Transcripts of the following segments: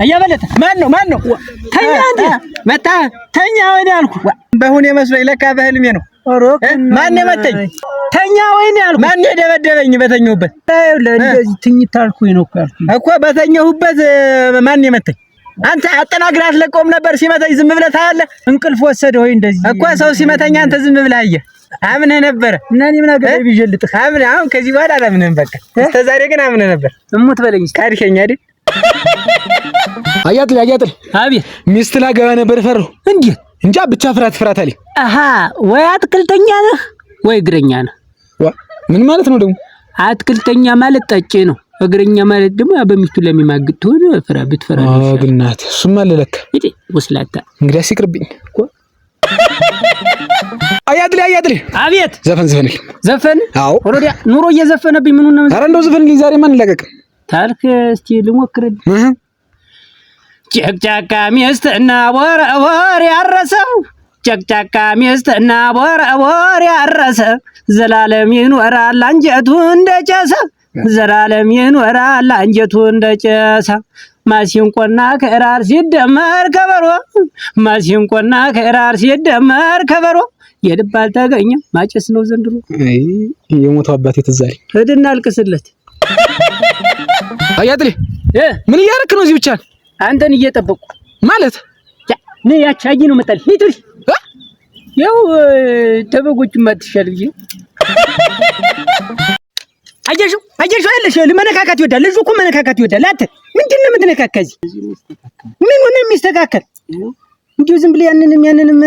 አያበለተ ማን ነው ተኛ እንዴ መጣ ተኛ ወይኔ አልኩ በሁኔ መስሎኝ ለካ በህልሜ ነው ማን የመተኝ ተኛ ወይኔ አልኩ ማን የደበደበኝ በተኛሁበት እንደዚህ ትኝት አልኩኝ ነው እኮ በተኛሁበት ማን የመተኝ አንተ አጠናግራት ለቆም ነበር ሲመታኝ ዝም ብለህ ታያለህ እንቅልፍ ወሰደ ወይ እንደዚህ እኮ ሰው ሲመታኝ አንተ ዝም ብለህ አየህ አምነህ ነበር እና እኔ ምን አገባኝ ቢጀልጥህ አምነህ አሁን ከዚህ በኋላ አላምንህም በቃ እስከዛሬ ግን አምነህ ነበር እሙት በለኝ ካድከኝ አይደል አያጥል አቤት ሚስት ላገባ ነበር ፈራሁ እንዴ እንጃ ብቻ ፍራት አለኝ አሃ ወይ አትክልተኛ ነህ ወይ እግረኛ ነህ ምን ማለት ነው ደግሞ አትክልተኛ ማለት ጠጪ ነው እግረኛ ማለት ደግሞ በሚስቱ ለሚማግጥ ሆነ ፍራ ብትፈራ ግናት እሱማ ለለካ እዴ ወስላታ እንግዲህ ሲቅርብኝ እኮ አያጥል አቤት ዘፈን አዎ ወሮዲያ ኑሮ እየዘፈነብኝ ምኑን ነው ኧረ እንደው ዘፈንልኝ ዛሬ ማን ለቀቅ ታልክ እስቲ ልሞክርልህ ጨቅጫቃ ሚስትና ወር ያረሰው ጨቅጫቃ ሚስትና ወር ያረሰው ዘላለም ይኖራል አንጀቱ እንደጨሰ ዘላለም ይኖራል አንጀቱ እንደጨሰ ማሲንቆና ከራር ሲደመር ከበሮ ማሲንቆና ከራር ሲደመር ከበሮ የልብ አልተገኘ ማጨስ ነው ዘንድሮ አይ የሞተው አባቴ ተዛሪ ሄድና አልቅስለት አያጥሌ ምን እያረክ ነው እዚህ ብቻ አንተን እየጠበቁ ማለት ነይ ያቻጂ ነው መጣል ሂድሪ ያው ተበጎቹ ማትሻል ብዬ አየሽው አይደለሽ ለመነካካት ይወዳል ልጅ እኮ መነካካት ይወዳል አንተ ምንድነው የምትነካካዚ ምን ሆነ የሚስተካከል እንዲሁ ዝም ብለ ያንንም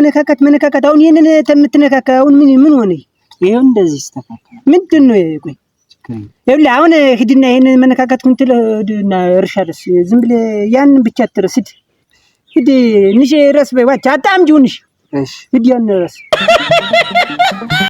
መነካካት አሁን ይሄንን ተምትነካካው ምን ሆነ ይሄው እንደዚህ ይስተካከል ምንድነው ቆይ ይኸውልህ አሁን ሂድና ይሄን መነካካት ኩንትልና እርሻለስ ዝም ብለ ያንን ብቻ ትረስድ ሂድ ንሽ ረስ በይ ዋቻ አጣምጂውንሽ እሺ ሂድ ያን ረስ